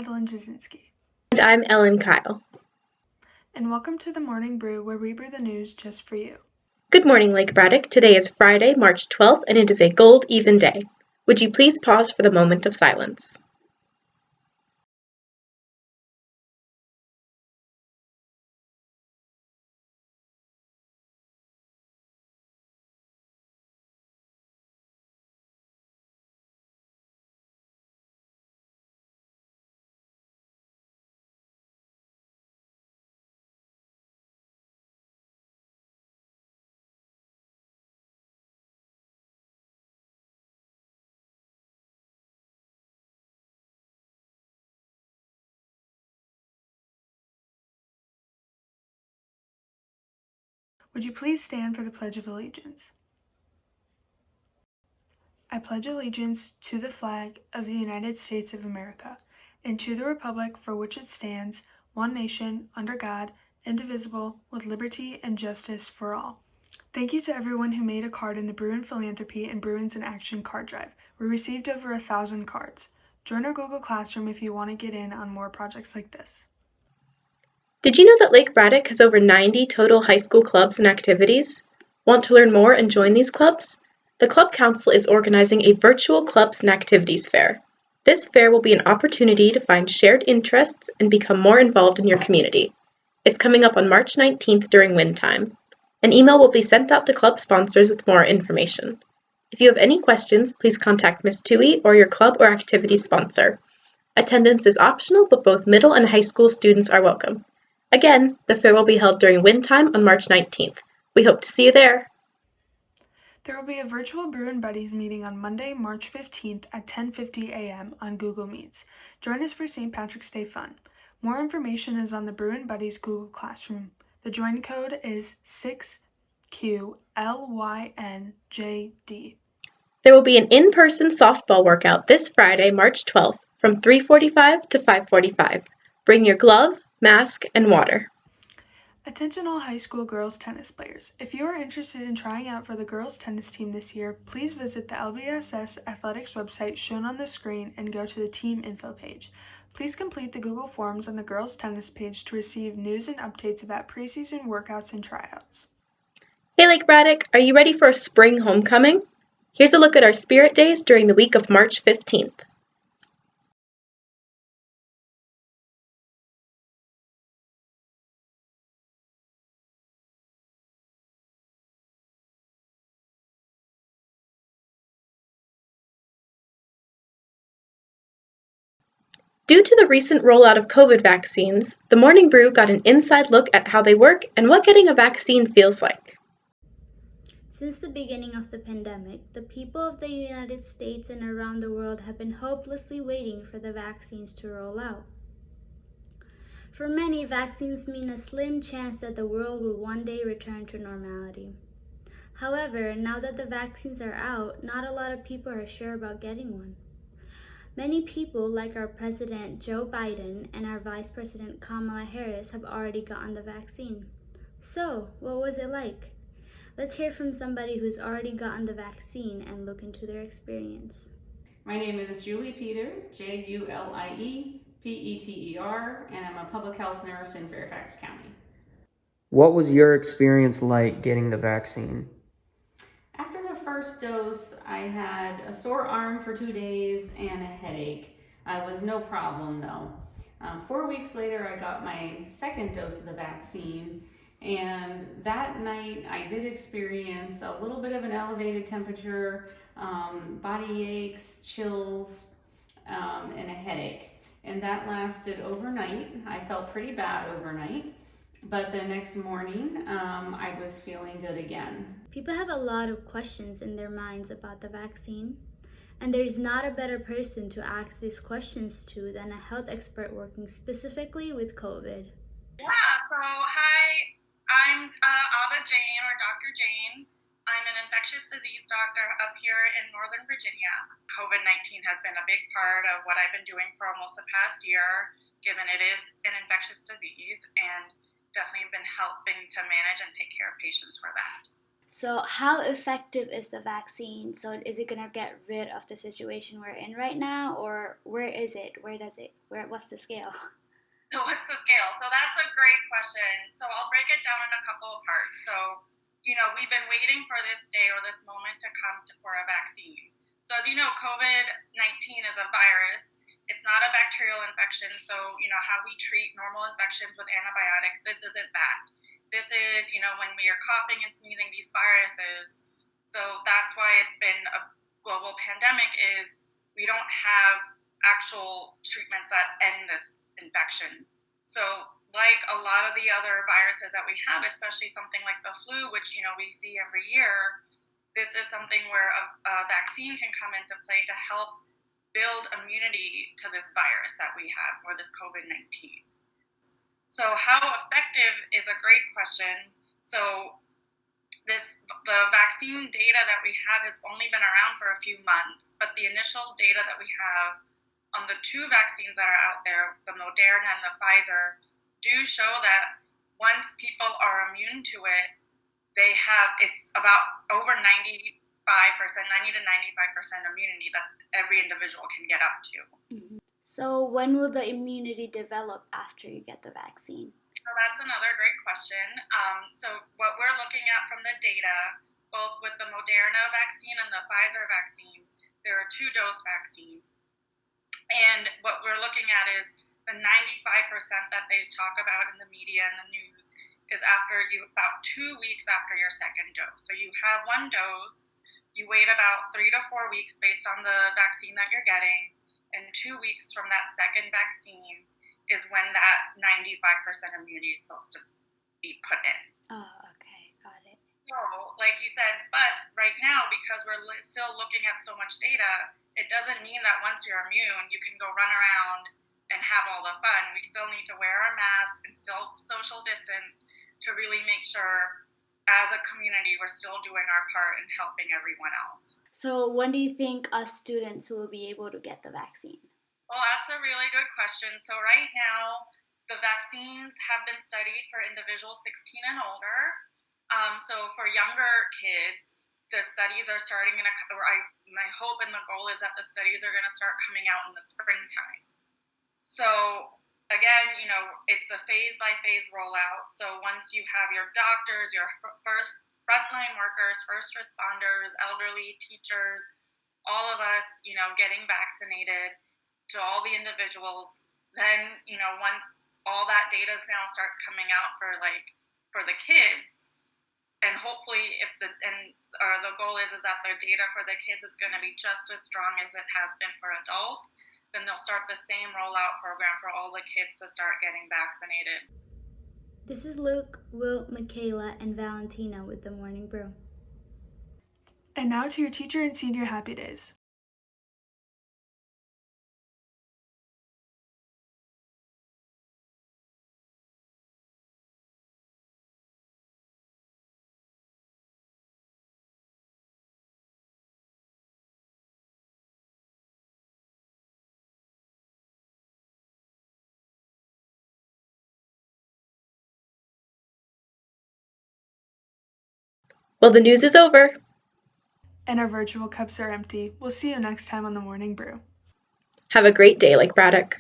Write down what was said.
Madeline Jasinski. And I'm Ellen Kyle. And welcome to the Morning Brew, where we brew the news just for you. Good morning, Lake Braddock. Today is Friday, March 12th, and it is a gold even day. Would you please pause for the moment of silence? Would you please stand for the Pledge of Allegiance? I pledge allegiance to the flag of the United States of America and to the republic for which it stands, one nation, under God, indivisible, with liberty and justice for all. Thank you to everyone who made a card in the Bruin Philanthropy and Bruins in Action card drive. We received over 1,000 cards. Join our Google Classroom if you want to get in on more projects like this. Did you know that Lake Braddock has over 90 total high school clubs and activities? Want to learn more and join these clubs? The Club Council is organizing a virtual clubs and activities fair. This fair will be an opportunity to find shared interests and become more involved in your community. It's coming up on March 19th during wind time. An email will be sent out to club sponsors with more information. If you have any questions, please contact Ms. Tui or your club or activity sponsor. Attendance is optional, but both middle and high school students are welcome. Again, the fair will be held during wind time on March 19th. We hope to see you there. There will be a virtual Bruin Buddies meeting on Monday, March 15th at 10:50 a.m. on Google Meets. Join us for St. Patrick's Day fun. More information is on the Bruin Buddies Google Classroom. The join code is 6QLYNJD. There will be an in-person softball workout this Friday, March 12th from 3:45 to 5:45. Bring your glove, mask, and water. Attention all high school girls tennis players. If you are interested in trying out for the girls tennis team this year, please visit the LBSS Athletics website shown on the screen and go to the team info page. Please complete the Google Forms on the girls tennis page to receive news and updates about preseason workouts and tryouts. Hey Lake Braddock, are you ready for a spring homecoming? Here's a look at our spirit days during the week of March 15th. Due to the recent rollout of COVID vaccines, the Morning Brew got an inside look at how they work and what getting a vaccine feels like. Since the beginning of the pandemic, the people of the United States and around the world have been hopelessly waiting for the vaccines to roll out. For many, vaccines mean a slim chance that the world will one day return to normality. However, now that the vaccines are out, not a lot of people are sure about getting one. Many people, like our President Joe Biden and our Vice President Kamala Harris, have already gotten the vaccine. So, what was it like? Let's hear from somebody who's already gotten the vaccine and look into their experience. My name is Julie Peter, JULIEPETER, and I'm a public health nurse in Fairfax County. What was your experience like getting the vaccine? After the first dose, I had a sore arm for 2 days and a headache. I was no problem though. 4 weeks later, I got my second dose of the vaccine, and that night I did experience a little bit of an elevated temperature, body aches, chills, and a headache. And that lasted overnight. I felt pretty bad overnight, but the next morning I was feeling good again. People have a lot of questions in their minds about the vaccine, and there's not a better person to ask these questions to than a health expert working specifically with COVID. Yeah, so hi, I'm Ada Jane, or Dr. Jane. I'm an infectious disease doctor up here in Northern Virginia. COVID-19 has been a big part of what I've been doing for almost the past year, given it is an infectious disease, and definitely been helping to manage and take care of patients for that. So, how effective is the vaccine? So, is it gonna get rid of the situation we're in right now, or where is it? Where does it? Where? What's the scale? So what's the scale? So that's a great question. So I'll break it down in a couple of parts. So, we've been waiting for this day or this moment to come for a vaccine. So as you know, COVID-19 is a virus. It's not a bacterial infection. So, how we treat normal infections with antibiotics, this isn't that. This is, when we are coughing and sneezing, these viruses. So that's why it's been a global pandemic is we don't have actual treatments that end this infection. So, like a lot of the other viruses that we have, especially something like the flu, which we see every year, this is something where a vaccine can come into play to help build immunity to this virus that we have, or this COVID-19. So, how effective is a great question. So, the vaccine data that we have has only been around for a few months, but the initial data that we have on the two vaccines that are out there, the Moderna and the Pfizer, do show that once people are immune to it, it's about over 90 to 95% immunity that every individual can get up to. Mm-hmm. So, when will the immunity develop after you get the vaccine? So that's another great question. So what we're looking at from the data, both with the Moderna vaccine and the Pfizer vaccine, there are 2-dose vaccines. And what we're looking at is the 95% that they talk about in the media and the news is about 2 weeks after your second dose. So you have one dose, you wait about 3 to 4 weeks based on the vaccine that you're getting, and 2 weeks from that second vaccine is when that 95% immunity is supposed to be put in. Oh, okay, got it. So, like you said, but right now, because we're still looking at so much data, it doesn't mean that once you're immune, you can go run around and have all the fun. We still need to wear our masks and still social distance to really make sure, as a community, we're still doing our part in helping everyone else. So, when do you think us students will be able to get the vaccine? Well, that's a really good question. So right now, the vaccines have been studied for individuals 16 and older. So for younger kids, the studies are starting my hope and the goal is that the studies are going to start coming out in the springtime. So again, it's a phase-by-phase rollout. So once you have your doctors, your frontline workers, first responders, elderly, teachers, all of us, getting vaccinated, to all the individuals, then once all that data now starts coming out for the kids, and hopefully the goal is that the data for the kids is going to be just as strong as it has been for adults, then they'll start the same rollout program for all the kids to start getting vaccinated. This is Luke, Will, Michaela, and Valentina with the Morning Bru. And now to your teacher and senior happy days. Well, the news is over. And our virtual cups are empty. We'll see you next time on the Morning Brew. Have a great day, Lake Braddock.